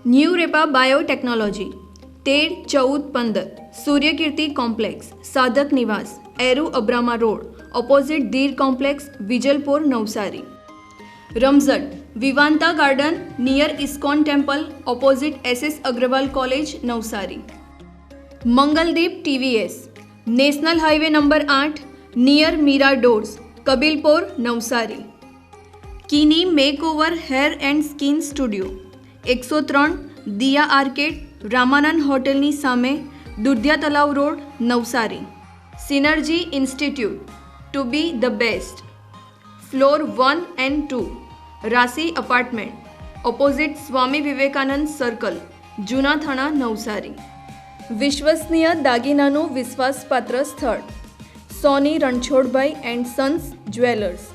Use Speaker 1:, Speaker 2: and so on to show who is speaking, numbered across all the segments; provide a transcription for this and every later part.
Speaker 1: New રેપા biotechnology 13-14-15 Suryakirti complex Sadhak Niwas Eru Abrama road opposite Dhir complex Vijalpor Navsari. Ramzat Vivanta garden near ISKCON temple opposite SS Agrawal college Navsari. Mangaldeep TVS national highway number 8 near Meera doors Kabilpor Navsari. કિની makeover hair and skin studio 103 Diya arcade Ramanand હોટેલની સામે Dudhiya Talav road Navsari. Synergy institute to be the best floor 1 and 2 Rashi apartment opposite Swami Vivekanand circle જૂના થાણા નવસારી. વિશ્વસનીય દાગીનાનું વિશ્વાસપાત્ર સ્થળ Soni Ranchhodbhai and sons jewellers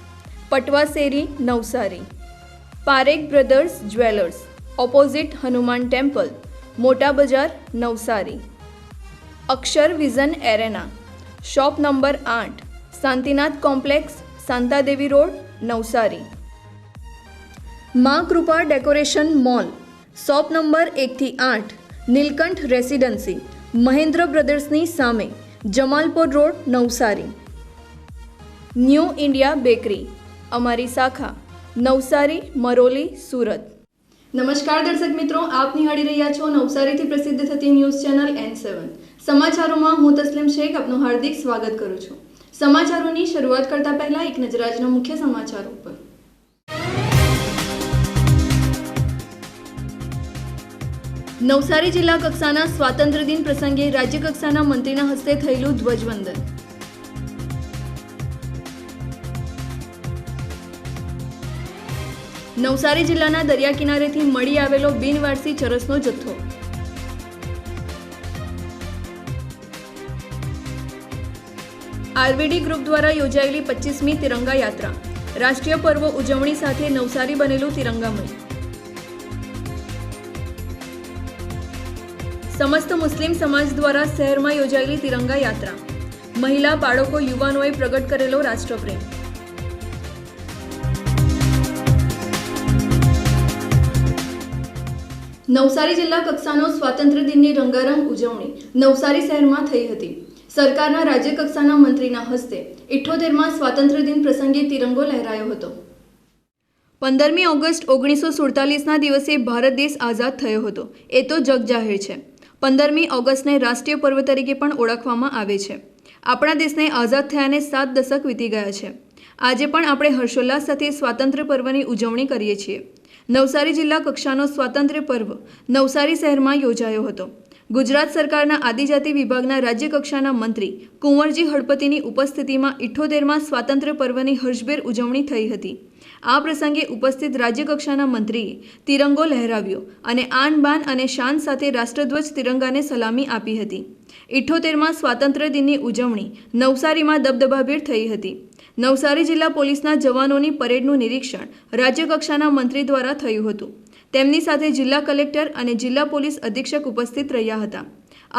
Speaker 1: Patvaseri Navsari. Parekh brothers jewellers opposite Hanuman temple Mota Bazar Navsari. Akshar vision arena shop number 8 Shantinath complex Shantadevi road Navsari. Maa Krupa decoration mall shop number 1-8 Nilkanth residency Mahendra બ્રધર્સની સામે Jamalpur road Navsari. New India bakery અમારી શાખા નવસારી મરોલી સુરત. નમસ્કાર દર્શક મિત્રો, આપ નિહાળી રહ્યા છો નવસારીથી પ્રસિદ્ધ થતી ન્યૂઝ ચેનલ N7. સમાચારોમાં હું તસ્લીમ શેખ આપનું હાર્દિક સ્વાગત કરું છું. સમાચારોની શરૂઆત કરતા પહેલા એક નજર આજના મુખ્ય સમાચારો પર. નવસારી જિલ્લા કક્ષાના સ્વાતંત્ર્ય દિન પ્રસંગે રાજ્ય કક્ષાના મંત્રીના હસ્તે થયેલું ધ્વજવંદન. નવસારી જિલ્લાના દરિયા કિનારેથી મળી આવેલો બિનવારસી ચરસનો જથ્થો. RVD ગ્રુપ દ્વારા યોજાયેલી 25મી તિરંગા યાત્રા રાષ્ટ્રીય પર્વ ઉજવણી સાથે નવસારી બનેલું તિરંગામય. સમસ્ત મુસ્લિમ સમાજ દ્વારા શહેરમાં યોજાયેલી તિરંગા યાત્રા મહિલા બાળકો યુવાનોએ પ્રગટ કરેલો રાષ્ટ્રપ્રેમ. નવસારી જિલ્લા કક્ષાનો સ્વાતંત્ર્ય દિનની રંગારંગ ઉજવણી નવસારી શહેરમાં થઈ હતી. સરકારના રાજ્ય કક્ષાના મંત્રીના હસ્તે 78માં સ્વાતંત્ર્ય દિન પ્રસંગે તિરંગો લહેરાયો હતો. 15મી ઓગસ્ટ 1947ના દિવસે ભારત દેશ આઝાદ થયો હતો એ તો જગજાહેર છે. 15મી ઓગસ્ટને રાષ્ટ્રીય પર્વ તરીકે પણ ઓળખવામાં આવે છે. આપણા દેશને આઝાદ થયાને 7 દશક વીતી ગયા છે. આજે પણ આપણે હર્ષોલ્લાસ સાથે સ્વાતંત્ર્ય પર્વની ઉજવણી કરીએ છીએ. નવસારી જિલ્લા કક્ષાનો સ્વાતંત્ર્ય પર્વ નવસારી શહેરમાં યોજાયો હતો. ગુજરાત સરકારના આદિજાતિ વિભાગના રાજ્ય કક્ષાના મંત્રી કુંવરજી હળપતિની ઉપસ્થિતિમાં 78માં સ્વાતંત્ર્ય પર્વની હર્ષભેર ઉજવણી થઈ હતી. આ પ્રસંગે ઉપસ્થિત રાજ્ય કક્ષાના મંત્રીએ તિરંગો લહેરાવ્યો અને આન બાન અને શાન સાથે રાષ્ટ્રધ્વજ તિરંગાને સલામી આપી હતી. 78માં સ્વાતંત્ર્ય દિનની ઉજવણી નવસારીમાં દબદબાભેર થઈ હતી. નવસારી જિલ્લા પોલીસના જવાનોની પરેડનું નિરીક્ષણ રાજ્ય કક્ષાના મંત્રી દ્વારા થયું હતું. તેમની સાથે જિલ્લા કલેક્ટર અને જિલ્લા પોલીસ અધિક્ષક ઉપસ્થિત રહ્યા હતા.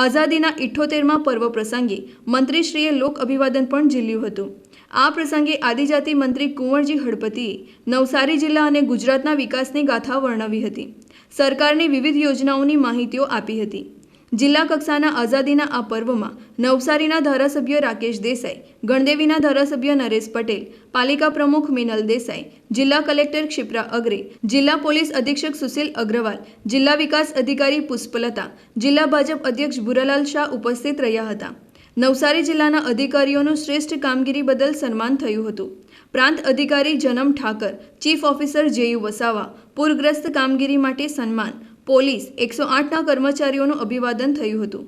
Speaker 1: આઝાદીના 78માં પર્વ પ્રસંગે મંત્રીશ્રીએ લોક અભિવાદન પણ ઝીલ્યું હતું. આ પ્રસંગે આદિજાતિ મંત્રી કુંવરજી હળપતિએ નવસારી જિલ્લા અને ગુજરાતના વિકાસની ગાથા વર્ણવી હતી. સરકારની વિવિધ યોજનાઓની માહિતીઓ આપી હતી. જિલ્લા કક્ષાના આઝાદીના આ પર્વમાં નવસારીના ધારાસભ્ય રાકેશ દેસાઈ, ગણદેવીના ધારાસભ્ય નરેશ પટેલ, પાલિકા પ્રમુખ મિનલ દેસાઈ, જિલ્લા કલેક્ટર ક્ષિપ્રા અગ્રે, જિલ્લા પોલીસ અધિક્ષક સુશીલ અગ્રવાલ, જિલ્લા વિકાસ અધિકારી પુષ્પલતા, જિલ્લા ભાજપ અધ્યક્ષ ભુરાલાલ શાહ ઉપસ્થિત રહ્યા હતા. નવસારી જિલ્લાના અધિકારીઓનું શ્રેષ્ઠ કામગીરી બદલ સન્માન થયું હતું. પ્રાંત અધિકારી Janam Thakar, chief officer JU Vasava, પૂરગ્રસ્ત કામગીરી માટે સન્માન, પોલીસ 108ના કર્મચારીઓનું અભિવાદન થયું હતું.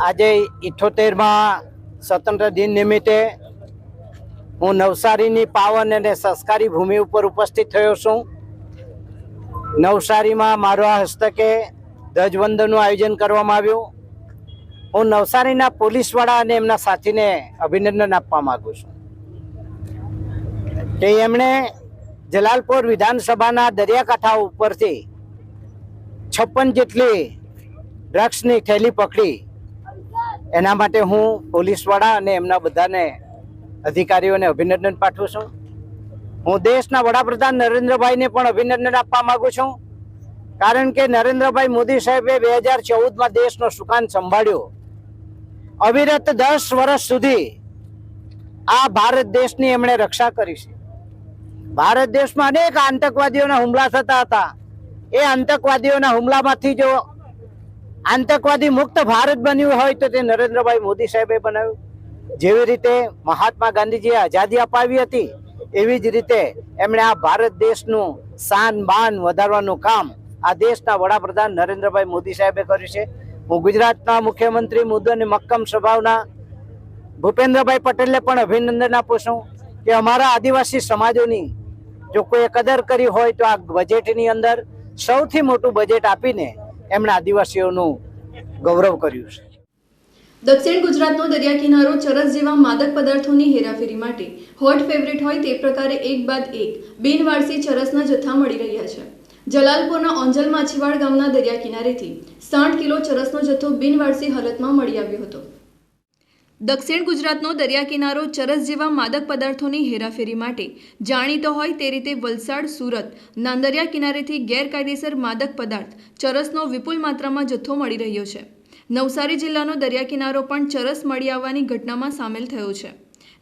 Speaker 2: આજે 78માં સ્વતંત્ર દિન નિમિત્તે હું નવસારીની પાવન અને સંસ્કારી ભૂમિ ઉપર ઉપસ્થિત થયો છું. નવસારીમાં મારા હસ્તકે ધ્વજવંદનનું આયોજન કરવામાં આવ્યું. હું નવસારીના પોલીસવાળા અને એમના સાથીને અભિનંદન આપવા માંગુ છું કે એમણે જલાલપોર વિધાનસભાના દરિયાકાંઠા ઉપરથી 56 જેટલી ડ્રગ્સની થેલી પકડી. એના માટે હું પોલીસવાળા અને એમના બધાને અધિકારીઓને અભિનંદન પાઠવું છું. હું દેશના વડાપ્રધાન નરેન્દ્રભાઈને પણ અભિનંદન આપવા માંગુ છું, કારણ કે નરેન્દ્રભાઈ મોદી સાહેબે 2014માં દેશનો સુકાન સંભાળ્યો. અવિરત 10 વર્ષ સુધી આ ભારત દેશની એમણે રક્ષા કરી છે. ભારત દેશમાં અનેક આતંકવાદીઓના હુમલા થતા હતા. એ આતંકવાદીઓના હુમલામાંથી જો આતંકવાદી મુક્ત ભારત બન્યું હોય તો તે નરેન્દ્રભાઈ મોદી સાહેબે બનાવ્યું. જેવી રીતે મહાત્મા ગાંધીજીએ આઝાદી અપાવી હતી, એવી જ રીતે એમણે આ ભારત દેશનું શાન બાન વધારવાનું કામ આ દેશના વડાપ્રધાન નરેન્દ્રભાઈ મોદી સાહેબે કર્યું છે. હું ગુજરાતના મુખ્યમંત્રી મુદ્દો અને મક્કમ સ્વભાવના ભૂપેન્દ્રભાઈ પટેલને પણ અભિનંદન આપું છું કે અમારા આદિવાસી સમાજોની જો કોઈ કદર કરી હોય તો આ બજેટની અંદર સૌથી મોટું બજેટ આપીને એમણે આદિવાસીઓનું ગૌરવ કર્યું છે.
Speaker 1: દક્ષિણ ગુજરાતનો દરિયા કિનારો ચરસ જેવા માદક પદાર્થોની હેરાફેરી માટે હોટ ફેવરિટ હોય તે પ્રકારે એક બાદ એક બિનવારસી ચરસના જથ્થા મળી રહ્યા છે. જલાલપોરના ઓંજલ માછીવાડ ગામના દરિયા કિનારેથી 60 કિલો ચરસનો જથ્થો બિનવારસી હાલતમાં મળી આવ્યો હતો. દક્ષિણ ગુજરાતનો દરિયા કિનારો ચરસ જેવા માદક પદાર્થોની હેરાફેરી માટે જાણીતો હોય તે રીતે વલસાડ, સુરત ના દરિયા કિનારેથી ગેરકાયદેસર માદક પદાર્થ ચરસનો વિપુલ માત્રામાં જથ્થો મળી રહ્યો છે. નવસારી જિલ્લાનો દરિયા કિનારો પણ ચરસ મળી આવવાની ઘટનામાં સામેલ થયો છે.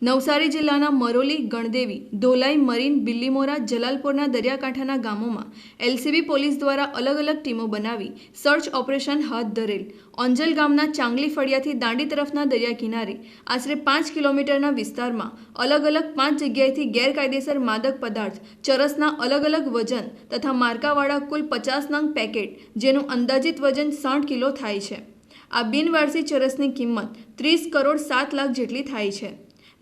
Speaker 1: નવસારી જિલ્લાના મરોલી, ગણદેવી, ધોલાઈ, મરીન, બિલ્લીમોરા, જલાલપોરના દરિયાકાંઠાના ગામોમાં એલસીબી પોલીસ દ્વારા અલગ અલગ ટીમો બનાવી સર્ચ ઓપરેશન હાથ ધરેલ. ઓંજલ ગામના ચાંગલી ફળિયાથી દાંડી તરફના દરિયા કિનારે આશરે 5 કિલોમીટરના વિસ્તારમાં અલગ અલગ 5 જગ્યાએથી ગેરકાયદેસર માદક પદાર્થ ચરસના અલગ અલગ વજન તથા માર્કાવાળા કુલ 50 નંગ પેકેટ, જેનું અંદાજિત વજન 60 કિલો થાય છે. આ બિનવારસી ચરસની કિંમત 30 કરોડ 7 લાખ જેટલી થાય છે.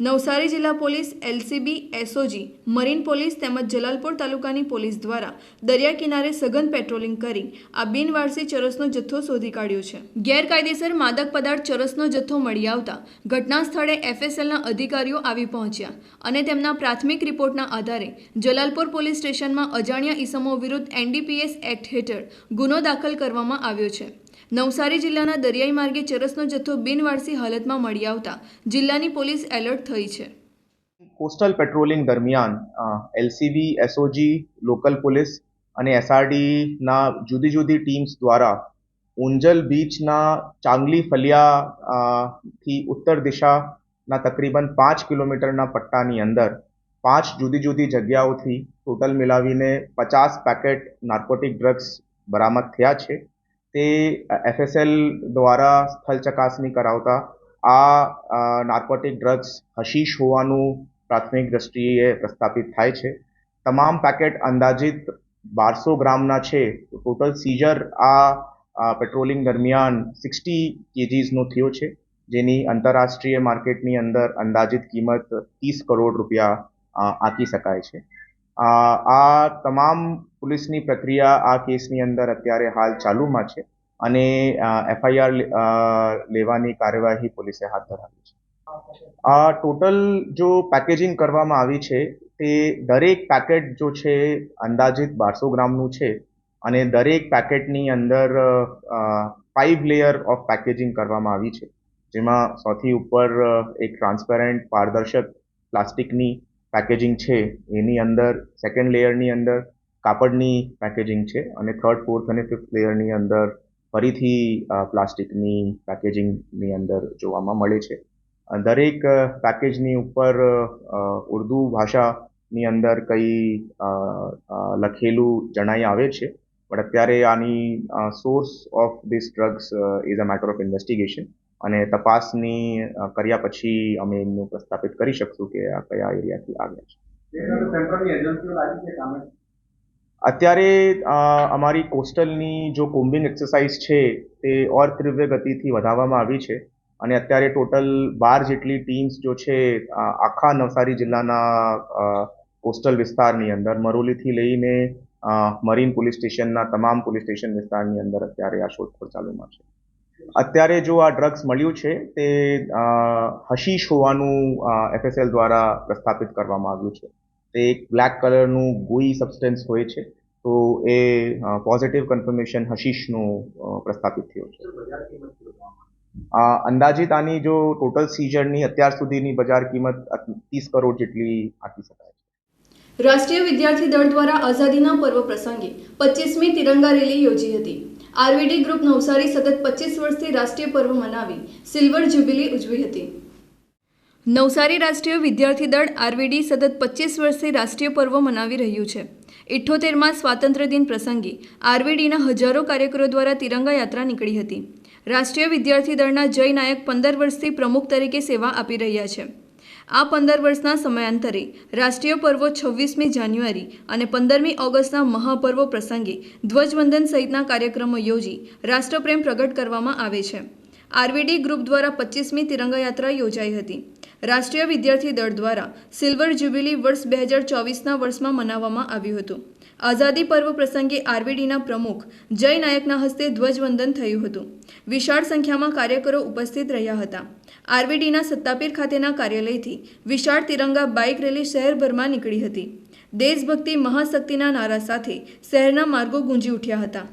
Speaker 1: નવસારી જિલ્લા police, LCB, SOG, marine police તેમજ જલાલપોર તાલુકાની પોલીસ દ્વારા દરિયા કિનારે સઘન પેટ્રોલિંગ કરી આ બિનવારસી ચરસનો જથ્થો શોધી કાઢ્યો છે. ગેરકાયદેસર માદક પદાર્થ ચરસનો જથ્થો મળી આવતા ઘટના સ્થળે એફએસએલના અધિકારીઓ આવી પહોંચ્યા અને તેમના પ્રાથમિક રિપોર્ટના આધારે જલાલપોર પોલીસ સ્ટેશનમાં અજાણ્યા ઈસમો વિરુદ્ધ એનડીપીએસ એક્ટ હેઠળ ગુનો દાખલ કરવામાં આવ્યો છે. નવસારી જિલ્લાના દરિયાઈ માર્ગે ચરસનો જથ્થો બિનવારસી હાલતમાં મળી આવતા જિલ્લાની પોલીસ એલર્ટ થઈ છે.
Speaker 3: કોસ્ટલ પેટ્રોલિંગ દરમિયાન એલસીબી, એસઓજી, લોકલ પોલીસ અને એસઆરડીના જુદી જુદી ટીમ્સ દ્વારા ઉંજલ બીચના ચાંગલી ફલિયાથી ઉત્તર દિશાના તકરીબન 5 કિલોમીટરના પટ્ટાની અંદર 5 જુદી જુદી જગ્યાઓથી ટોટલ મિલાવીને 50 પેકેટ નાર્કોટિક ડ્રગ્સ બરામદ થયા છે. તે એફએસએલ દ્વારા સ્થળ ચકાસણી કરાવતા આ નાર્કોટિક ડ્રગ્સ હશીશ હોવાનું પ્રાથમિક દ્રષ્ટિએ પ્રસ્થાપિત થાય છે. તમામ પેકેટ અંદાજિત 1200 ગ્રામના છે. ટોટલ સીઝર આ પેટ્રોલિંગ દરમિયાન 60 કેજીસનો થયો છે, જેની આંતરરાષ્ટ્રીય માર્કેટની અંદર અંદાજિત કિંમત 30 કરોડ રૂપિયા આંકી શકાય છે. આ તમામ પોલીસની પ્રક્રિયા આ કેસની અંદર અત્યારે હાલ ચાલુમાં છે અને એફઆઈઆર લેવાની કાર્યવાહી પોલીસે હાથ ધરાવી છે. આ ટોટલ જો પેકેજિંગ કરવામાં આવી છે તે દરેક પેકેટ જો છે અંદાજિત 1200 ગ્રામનું છે અને દરેક પેકેટની અંદર 5 લેયર ઓફ પેકેજિંગ કરવામાં આવી છે, જેમાં સૌથી ઉપર એક ટ્રાન્સપેરન્ટ પારદર્શક પ્લાસ્ટિકની પેકેજિંગ છે, એની અંદર સેકન્ડ લેયરની અંદર કાપડની પેકેજિંગ છે અને થર્ડ, ફોર્થ અને ફિફ્થ લેયરની અંદર ફરીથી પ્લાસ્ટિકની પેકેજિંગની અંદર જોવામાં મળે છે. દરેક પેકેજની ઉપર ઉર્દુ ભાષાની અંદર કંઈ લખેલું જણાઈ આવે છે, પણ અત્યારે આની source of this drugs is a matter of investigation અને તપાસની કર્યા પછી અમે એમનું પ્રસ્થાપિત કરી શકશું કે આ કયા એરિયાથી આવ્યા છે. અત્યારે અમારી કોસ્ટલની જો કોમ્બિંગ એક્સરસાઇઝ છે તે ઓર તીવ્ર ગતિથી વધારવામાં આવી છે અને અત્યારે ટોટલ 12 જેટલી ટીમ્સ જો છે આખા નવસારી જિલ્લાના કોસ્ટલ વિસ્તારની અંદર મરોલીથી લઈને મરીન પોલીસ સ્ટેશનના તમામ પોલીસ સ્ટેશન વિસ્તારની અંદર અત્યારે આ શોધખોળ ચાલુમાં છે. અત્યારે જો આ ડ્રગ્સ મળ્યું છે તે હશીશ હોવાનું એફએસએલ દ્વારા પ્રસ્થાપિત કરવામાં આવ્યું છે. તે એક બ્લેક કલરનું ગોઈ સબસ્ટન્સ હોય છે, તો એ પોઝિટિવ કન્ફર્મેશન હશીશનું પ્રસ્થાપિત થયું છે. અંદાજિત આની જો ટોટલ સીઝરની અત્યાર સુધીની બજાર કિંમત 30 કરોડ જેટલી આપી શકાય છે.
Speaker 1: રાષ્ટ્રીય વિદ્યાર્થી દળ દ્વારા આઝાદીના પર્વ પ્રસંગે 25મી તિરંગા રેલી યોજી હતી. આરવીડી ગ્રુપ નવસારી સતત 25 વર્ષથી રાષ્ટ્રીય પર્વ મનાવી સિલ્વર જ્યુબિલી ઉજવી હતી. નવસારી રાષ્ટ્રીય વિદ્યાર્થી દળ આરવીડી સતત 25 વર્ષથી રાષ્ટ્રીય પર્વ મનાવી રહ્યું છે. 78માં સ્વાતંત્ર્ય દિન પ્રસંગે આરવીડીના હજારો કાર્યકરો દ્વારા તિરંગા યાત્રા નીકળી હતી. રાષ્ટ્રીય વિદ્યાર્થી દળના જય નાયક 15 વર્ષથી પ્રમુખ તરીકે સેવા આપી રહ્યા છે. આ 15 વર્ષના સમયાંતરે રાષ્ટ્રીય પર્વો 26મી જાન્યુઆરી અને 15મી ઓગસ્ટના મહાપર્વો પ્રસંગે ધ્વજવંદન સહિતના કાર્યક્રમો યોજી રાષ્ટ્રપ્રેમ પ્રગટ કરવામાં આવે છે. આરવીડી ગ્રુપ દ્વારા 25મી તિરંગા યાત્રા યોજાઈ હતી. રાષ્ટ્રીય વિદ્યાર્થી દળ દ્વારા સિલ્વર જ્યુબિલી વર્ષ 2024ના વર્ષમાં મનાવવામાં આવ્યું હતું. આઝાદી પર્વ પ્રસંગે આરવીડીના પ્રમુખ જય નાયકના હસ્તે ધ્વજવંદન થયું હતું. વિશાળ સંખ્યામાં કાર્યકરો ઉપસ્થિત રહ્યા હતા. આરવીડીના સત્તાપીર ખાતેના કાર્યાલયથી વિશાળ તિરંગા બાઇક રેલી શહેરભરમાં નીકળી હતી. દેશભક્તિ મહાશક્તિના નારા સાથે શહેરના માર્ગો ગુંજી ઉઠ્યા હતા.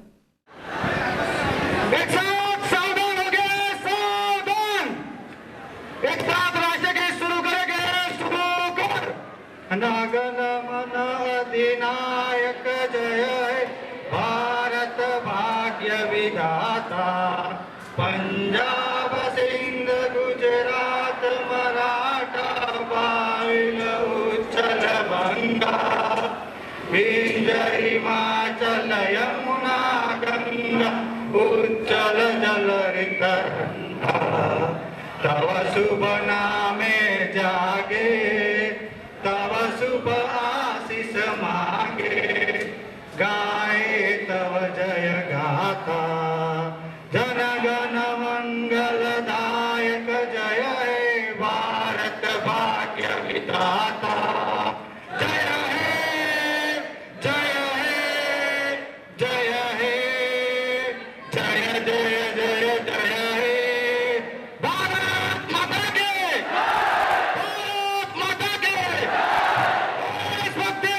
Speaker 4: नगन मन अधिनायक जय हे भारत भाग्य विधाता पंजाब सिंध गुजरात मराठा पाविल उच्चल बंगा विंध्य हिमाचल यमुना गंगा उच्चल जल ऋतरंगा तव शुभ नामे जागे तव शुभ आशीष मांगे गाए तव जय गाथा जन गण मंगलदायक जय हे भारत भाग्य विधाता जय हे जय हे जय हे जय जय जय जय हे भारत माता के भारत माता के देशभक्ति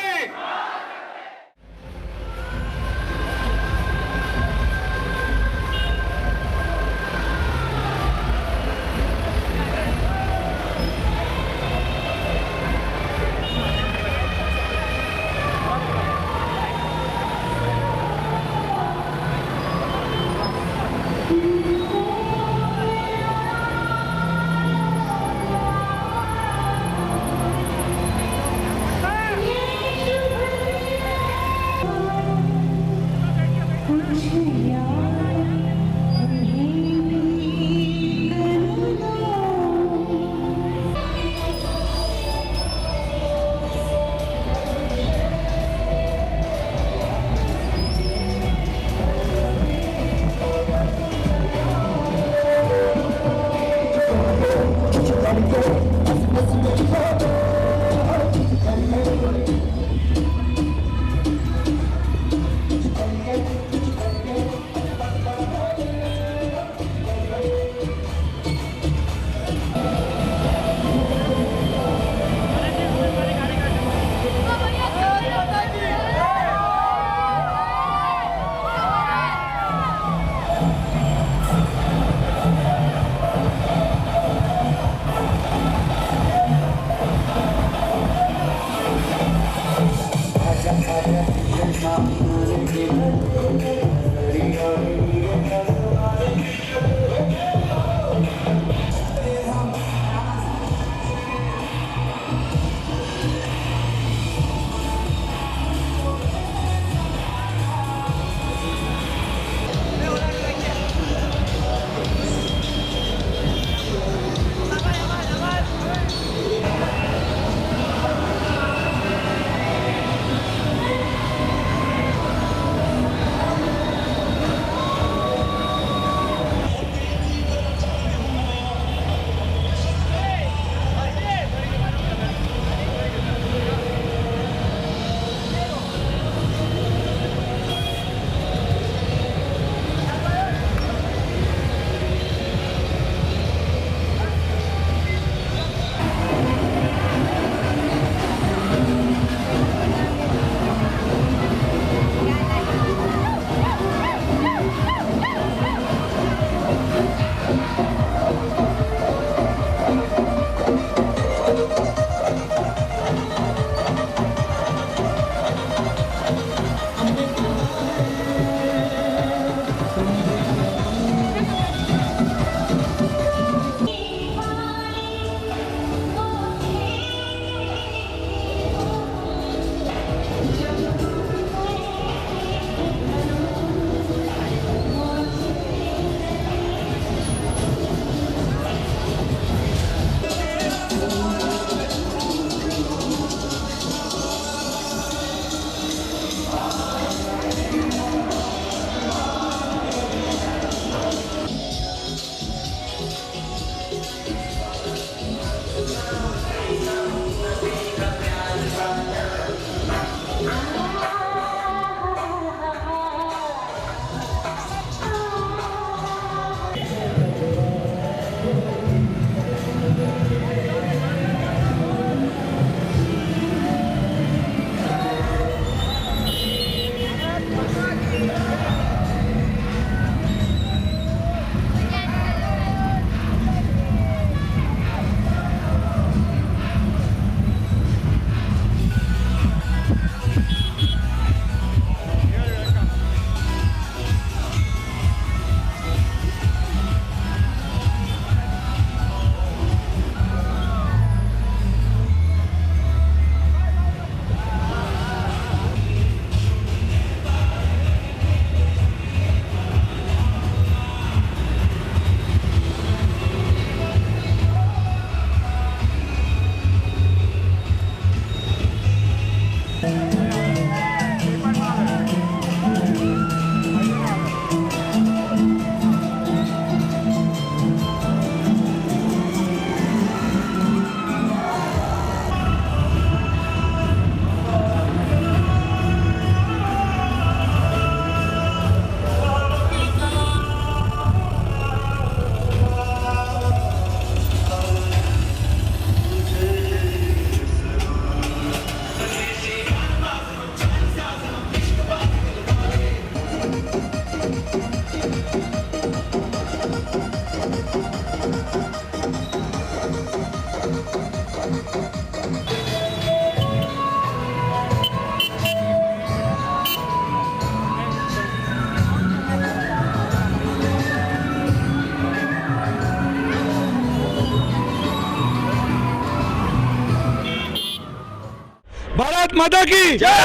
Speaker 5: ભારત માતા કી જય,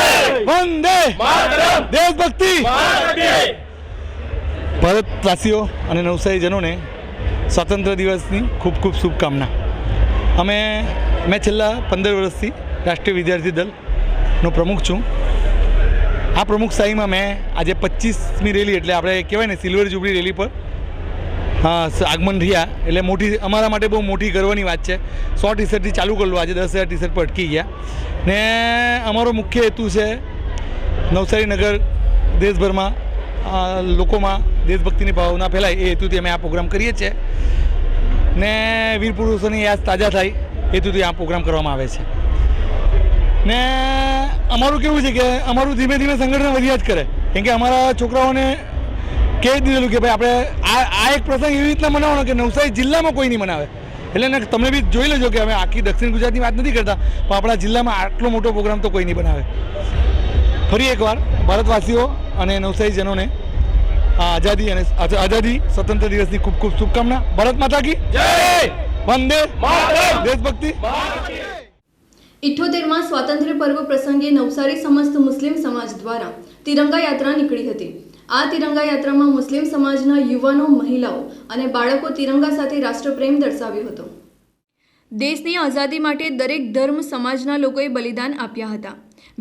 Speaker 5: વંદે માતરમ, દેશભક્તિ, ભારતવાસીઓ અને નવસારીજનોને સ્વાતંત્ર્ય દિવસની ખૂબ ખૂબ શુભકામના. મેં છેલ્લા 15 વર્ષથી રાષ્ટ્રીય વિદ્યાર્થી દળનો પ્રમુખ છું. આ પ્રમુખ સ્થાયીમાં મેં આજે 25મી રેલી એટલે આપણે કહેવાય ને સિલ્વર જુબલી રેલી પર આગમન રહ્યા એટલે મોટી અમારા માટે બહુ મોટી ગર્વની વાત છે. 100 ટી-શર્ટથી ચાલુ કરેલું, આજે 10,000 ટી-શર્ટ પર અટકી ગયા. ને અમારો મુખ્ય હેતુ છે નવસારી નગર દેશભરમાં લોકોમાં દેશભક્તિની ભાવના ફેલાય એ હેતુથી અમે આ પ્રોગ્રામ કરીએ છીએ. ને વીર પુરુષોની યાદ તાજા થાય હેતુથી આ પ્રોગ્રામ કરવામાં આવે છે. ને અમારું કેવું છે કે અમારું ધીમે ધીમે સંગઠન વધ્યા જ કરે, કેમ કે અમારા છોકરાઓને કહી દીધેલું કે ભાઈ આપણે આ એક પ્રસંગ એવી રીતના મનાવવાનો કે નવસારી જિલ્લામાં કોઈ નહીં મનાવે. એટલે તમે બી જોઈ લેજો કે અમે આખી દક્ષિણ ગુજરાતની વાત નથી કરતા, પણ આપણા જિલ્લામાં આટલો મોટો પ્રોગ્રામ તો કોઈ નહીં બનાવે. ફરી એકવાર ભારતવાસીઓ અને નવસારીજનોને આઝાદી સ્વતંત્ર દિવસની ખૂબ ખૂબ શુભકામના. ભારત માતા કી જય, વંદે માતરમ, દેશભક્તિ.
Speaker 1: 78માં સ્વાતંત્ર્ય પર્વ પ્રસંગે નવસારી સમસ્ત મુસ્લિમ સમાજ દ્વારા તિરંગા યાત્રા નીકળી હતી. આ તિરંગા યાત્રામાં મુસ્લિમ સમાજના યુવાનો, મહિલાઓ અને બાળકો તિરંગા સાથે રાષ્ટ્રપ્રેમ દર્શાવ્યો હતો. દેશની આઝાદી માટે દરેક ધર્મ સમાજના લોકોએ બલિદાન આપ્યા હતા.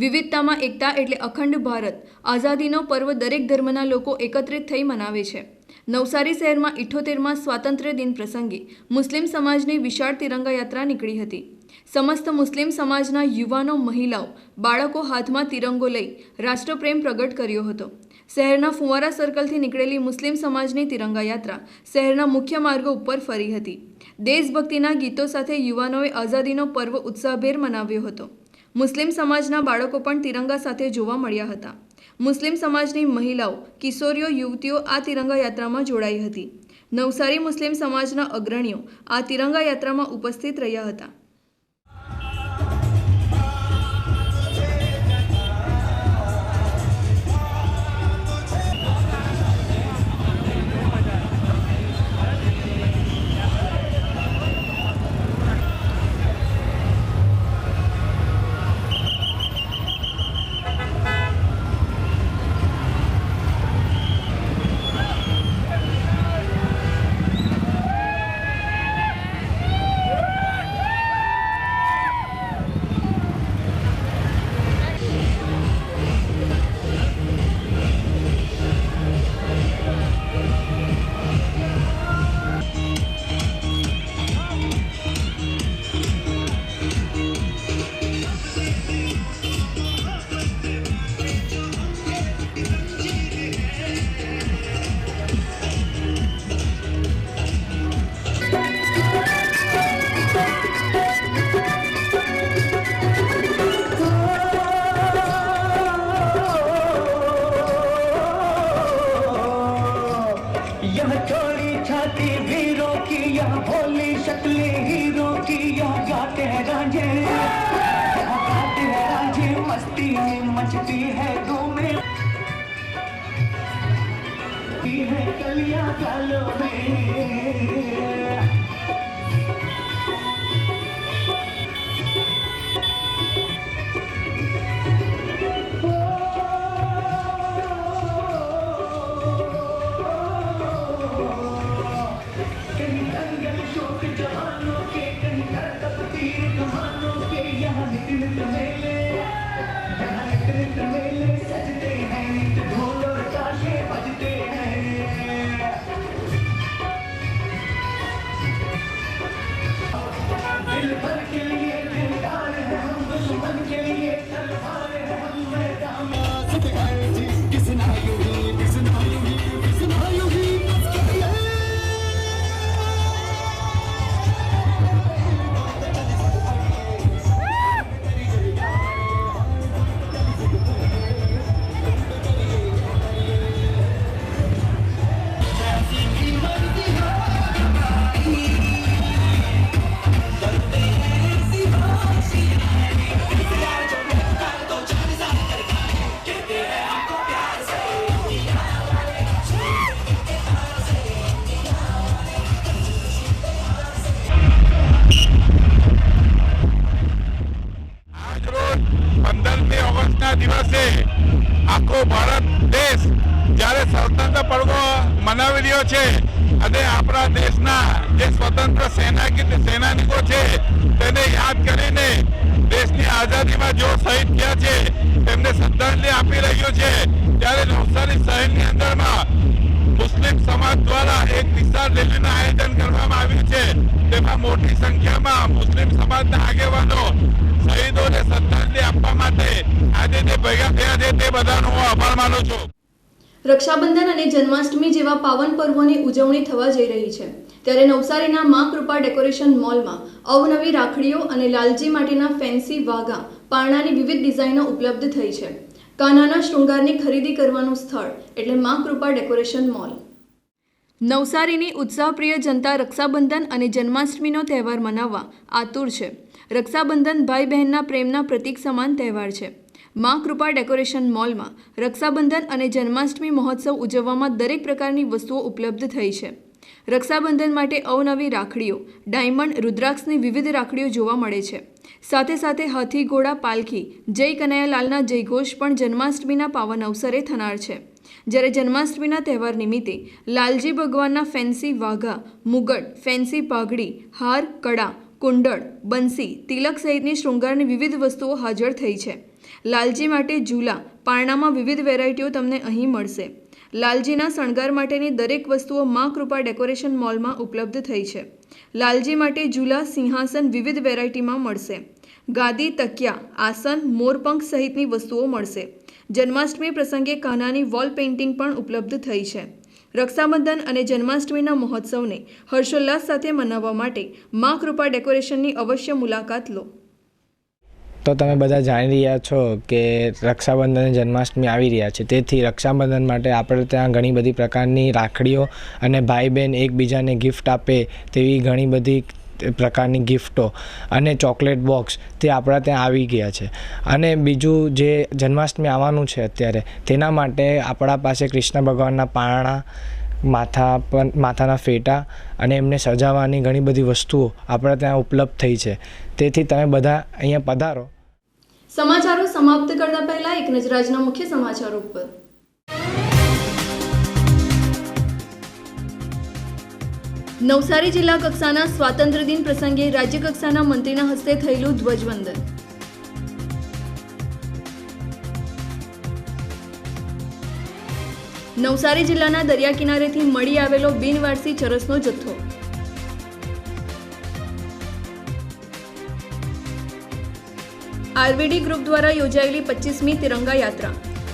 Speaker 1: વિવિધતામાં એકતા એટલે અખંડ ભારત આઝાદીનો પર્વ દરેક ધર્મના લોકો એકત્રિત થઈ મનાવે છે. નવસારી શહેરમાં 78માં સ્વાતંત્ર્ય દિન પ્રસંગે મુસ્લિમ સમાજની વિશાળ તિરંગા યાત્રા નીકળી હતી. સમસ્ત મુસ્લિમ સમાજના યુવાનો, મહિલાઓ, બાળકો હાથમાં તિરંગો લઈ રાષ્ટ્રપ્રેમ પ્રગટ કર્યો હતો. શહેરના ફુવારા સર્કલથી નીકળેલી મુસ્લિમ સમાજની તિરંગા યાત્રા શહેરના મુખ્ય માર્ગો ઉપર ફરી હતી. દેશભક્તિના ગીતો સાથે યુવાનોએ આઝાદીનો પર્વ ઉત્સાહભેર મનાવ્યો હતો. મુસ્લિમ સમાજના બાળકો પણ તિરંગા સાથે જોવા મળ્યા હતા. મુસ્લિમ સમાજની મહિલાઓ, કિશોરીઓ, યુવતીઓ આ તિરંગા યાત્રામાં જોડાઈ હતી. નવસારી મુસ્લિમ સમાજના અગ્રણીઓ આ તિરંગા યાત્રામાં ઉપસ્થિત રહ્યા હતા.
Speaker 4: જ્યારે સ્વતંત્ર પર્વ મનાવી રહ્યો છે અને આપણા દેશના જે સ્વતંત્ર સેનાનીકો છે તેને યાદ કરીને દેશની આઝાદીમાં જો શહીદ થયા છે તેમને શ્રદ્ધાંજલિ આપી રહ્યો છે, ત્યારે નવસારી શહેરની અંદરમાં મુસ્લિમ સમાજ દ્વારા એક વિશાળ રેલીનું આયોજન કરવામાં આવ્યું છે. તેમાં મોટી સંખ્યામાં મુસ્લિમ સમાજના આગેવાનો શહીદોને શ્રદ્ધાંજલિ આપવા માટે આજે જે ભેગા થયા છે તે બધાનો હું આભાર માનું છું.
Speaker 1: રક્ષાબંધન અને જન્માષ્ટમી જેવા પાવન પર્વોની ઉજવણી થવા જઈ રહી છે, ત્યારે નવસારીના મા કૃપા ડેકોરેશન મોલમાં અવનવી રાખડીઓ અને લાલજી માટેના ફેન્સી વાઘા પારણાની વિવિધ ડિઝાઇનો ઉપલબ્ધ થઈ છે. કાનાના શૃંગારની ખરીદી કરવાનું સ્થળ એટલે મા કૃપા ડેકોરેશન મોલ. નવસારીની ઉત્સાહપ્રિય જનતા રક્ષાબંધન અને જન્માષ્ટમીનો તહેવાર મનાવવા આતુર છે. રક્ષાબંધન ભાઈ બહેનના પ્રેમના પ્રતીક સમાન તહેવાર છે. મા કૃપા ડેકોરેશન મોલમાં રક્ષાબંધન અને જન્માષ્ટમી મહોત્સવ ઉજવવામાં દરેક પ્રકારની વસ્તુઓ ઉપલબ્ધ થઈ છે. રક્ષાબંધન માટે અવનવી રાખડીઓ, ડાયમંડ, રુદ્રાક્ષની વિવિધ રાખડીઓ જોવા મળે છે. સાથે સાથે હાથી, ઘોડા, પાલખી, જય કનૈયાલાલના જયઘોષ પણ જન્માષ્ટમીના પાવન અવસરે થનાર છે. જ્યારે જન્માષ્ટમીના તહેવાર નિમિત્તે લાલજી ભગવાનના ફેન્સી વાઘા, મુગટ, ફેન્સી પાઘડી, હાર, કડા, કુંડળ, બંસી, તિલક સહિતની શૃંગારની વિવિધ વસ્તુઓ હાજર થઈ છે. લાલજી માટે ઝૂલા, પારણામાં વિવિધ વેરાયટીઓ તમને અહીં મળશે. લાલજીના શણગાર માટેની દરેક વસ્તુઓ મા કૃપા ડેકોરેશન મોલમાં ઉપલબ્ધ થઈ છે. લાલજી માટે ઝૂલા, સિંહાસન વિવિધ વેરાયટીમાં મળશે. ગાદી, તકિયા, આસન, મોરપંખ સહિતની વસ્તુઓ મળશે. જન્માષ્ટમી પ્રસંગે કાનાની વોલ પેઇન્ટિંગ પણ ઉપલબ્ધ થઈ છે. રક્ષાબંધન અને જન્માષ્ટમીના મહોત્સવને હર્ષોલ્લાસ સાથે મનાવવા માટે મા કૃપા ડેકોરેશનની અવશ્ય મુલાકાત લો.
Speaker 6: તો તમે બધા જાણી રહ્યા છો કે રક્ષાબંધન અને જન્માષ્ટમી આવી રહ્યા છે, તેથી રક્ષાબંધન માટે આપણે ત્યાં ઘણી બધી પ્રકારની રાખડીઓ અને ભાઈ બહેન એકબીજાને ગિફ્ટ આપે તેવી ઘણી બધી પ્રકારની ગિફ્ટો અને ચોકલેટ બોક્સ તે આપણા ત્યાં આવી ગયા છે. અને બીજું જે જન્માષ્ટમી આવવાનું છે અત્યારે, તેના માટે આપણા પાસે કૃષ્ણ ભગવાનના પારણા, માથાના ફેટા અને એમને સજાવવાની ઘણી બધી વસ્તુઓ આપણા ત્યાં ઉપલબ્ધ થઈ છે. તેથી તમે બધા અહીંયા પધારો.
Speaker 1: સમાચારો સમાપ્ત કરતા પહેલા એક નજર આજના મુખ્ય સમાચારો પર. નવસારી જિલ્લા કક્ષાના સ્વાતંત્ર્ય દિન પ્રસંગે રાજ્ય કક્ષાના મંત્રીના હસ્તે થયેલું ધ્વજવંદન. નવસારી જિલ્લાના દરિયા કિનારેથી મળી આવેલો બિનવારસી ચરસનો જથ્થો. આરવીડી ગ્રુપ દ્વારા યોજાયેલી 25મી તિરંગા યાત્રા.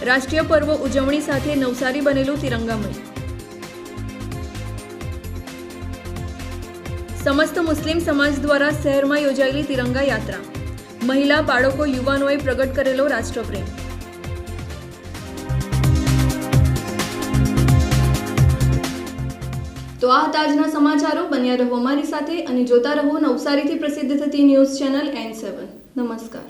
Speaker 1: રાષ્ટ્રીય પર્વ ઉજવણી સાથે નવસારી બનેલું તિરંગામય. સમસ્ત મુસ્લિમ સમાજ દ્વારા શહેરમાં યોજાયેલી તિરંગા યાત્રા. મહિલા, બાળકો, યુવાનોએ પ્રગટ કરેલો રાષ્ટ્રપ્રેમ. તો આ હતા આજના સમાચારો. બન્યા રહો અમારી સાથે અને જોતા રહો નવસારીથી પ્રસિદ્ધ થતી ન્યૂઝ ચેનલ N7. નમસ્કાર.